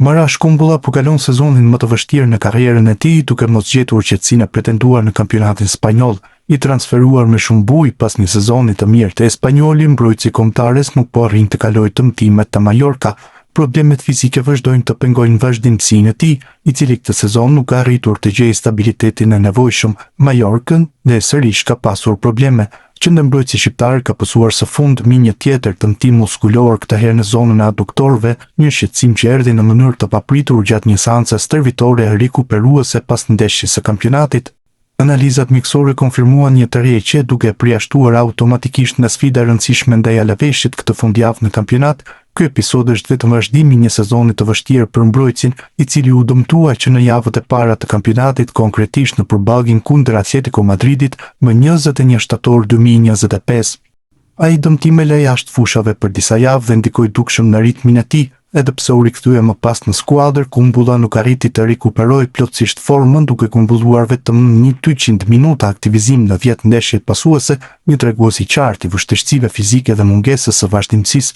Marash Kumbulla po kalon sezonin më të vështirë në karrierën e tij duke mos gjetur qetësinë e pretenduar në kampionatin spanjoll. I transferuar me shumë bujë pas një sezoni të mirë te Espanyoli, mbrojtësi kombëtares nuk po arrin të kalojë tëmtimet të Mallorca. Problemet fizike vazhdojnë të pengojnë vazhdimsinë e tij, i cili këtë sezon nuk ka arritur të gjejë stabilitetin e nevojshëm. Mallorcën dhe sërish ka pasur probleme. Qendërmbrojtësi shqiptar ka pësuar së fund mi një tjetër tëmtim muskulor, këtë herë në zonën e aduktorëve, një shqetësim që erdhi në mënyrë të papritur gjatë një seance stërvitore rikuperuese pas ndeshjes së kampionatit. Analizat mjekësore konfirmuan një tërheqje duke përjashtuar automatikisht në sfida e rëndësishme ndaj Alaveshit këtë fundjavë në kampionat. Ky episod është vetëm vazhdimi i një sezoni të vështirë për mbrojtësin, i cili u dëmtua që në javët e para të kampionatit, konkretisht në përballjen kundër Atletico Madridit më 21 shtator 2025. Ai dëmtime lë jashtë fushave për disa javë dhe ndikoi dukshëm në ritmin e tij. Edhe pse u rikthye më pas në skuadër, Kumbulla nuk arriti të rikuperojë plotësisht formën, duke kumbulluar vetëm 200 minuta aktivizim në 10 ndeshjet pasuese, një tregues i qartë i vështirësive fizike dhe mungesës së vazhdimësisë.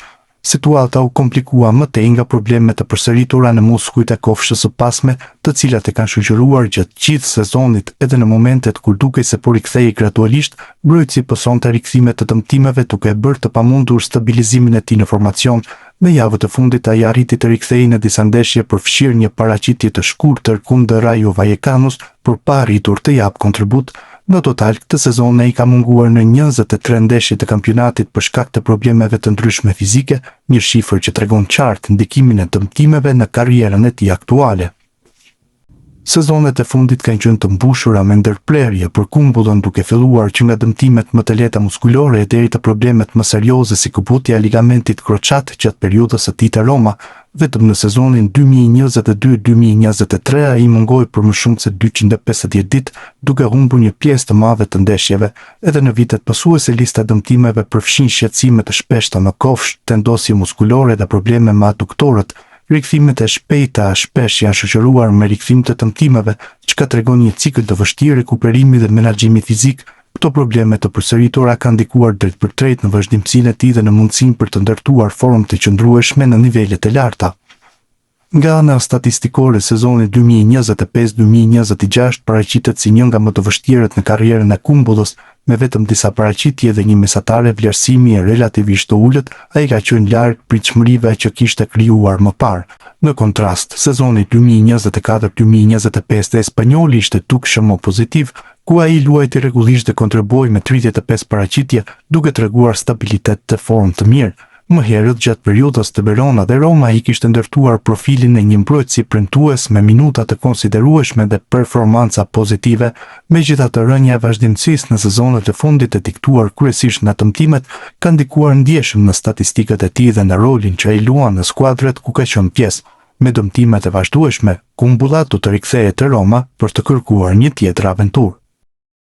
Situata u komplikua më tej nga problemet të përsëritura në muskujt e kofshës së pasme, të cilat e kanë shoqëruar gjatë gjithë sezonit. Edhe në momentet kur dukej se po rikthehej gradualisht, mbrojtësi pësonte rikthime të dëmtimeve duke bërë të pamundur stabilizimin e tij në formacion. Në javët e fundit ai arriti të rikthehej në disa ndeshje, përfshirë një paraqitje të shkurtër kundër Rayo Vallecano's, por pa arritur të japë kontribut. Në total, këtë sezon ai ka munguar në 23 ndeshje të kampionatit për shkak të problemeve të ndryshme fizike, një shifër që tregon qartë ndikimin e dëmtimeve në karrierën e tij aktuale. Sezonet e fundit kanë qenë të mbushura me ndërprerje për Kumbullën, duke filluar që nga dëmtimet më të lehta muskulore deri te problemet më serioze si kuputja e ligamentit kroçat gjatë periudhës së tij te Roma. Vetëm në sezonin 2022-2023 ai mungoi për më shumë se 250 ditë, duke humbur një pjesë të madhe të ndeshjeve. Edhe në vitet pasuese lista e dëmtimeve përfshin shqetësime të shpeshta në kofsh, tendosje muskulore dhe probleme me aduktorët. Rikthimet e shpejta shpesh janë shoqëruar me rikthim të dëmtimeve, çka tregon një cikël të vështirë rikuperimi dhe menaxhimi fizik. Këto probleme të përsëritura kanë ndikuar drejtpërtejt në vazhdimsinë e tij dhe në mundësinë për të ndërtuar formë të qëndrueshme në nivelet e larta. Nga ana statistikore, sezoni 2025-2026 paraqitet si një nga më të vështirët në karrierën e Kumbullës, me vetëm disa paraqitje dhe një mesatare vlerësimi relativisht të ulët. Ai ka qenë larg pritshmërive që kishte krijuar më parë. Në kontrast, sezoni 2024-2025 te Espanyoli ishte dukshëm pozitiv, ku ai luajti rregullisht dhe kontriboi me 35 paraqitje, duke treguar stabilitet të formë të mirë. Më herët gjatë periudhës të Verona dhe Roma ai kishte ndërtuar profilin e një mbrojtësi premtues me minuta të konsiderueshme dhe performanca pozitive. Megjithatë, rënja e vazhdimësisë në sezonet e fundit e diktuar kryesisht nga dëmtimet ka ndikuar ndjeshëm në statistikat e tij dhe në rolin që ai luan në skuadrat ku ka qenë pjesë. Me dëmtimet e vazhdueshme, Kumbulla do të rikthehet te Roma për të kërkuar një tjetër aventurë.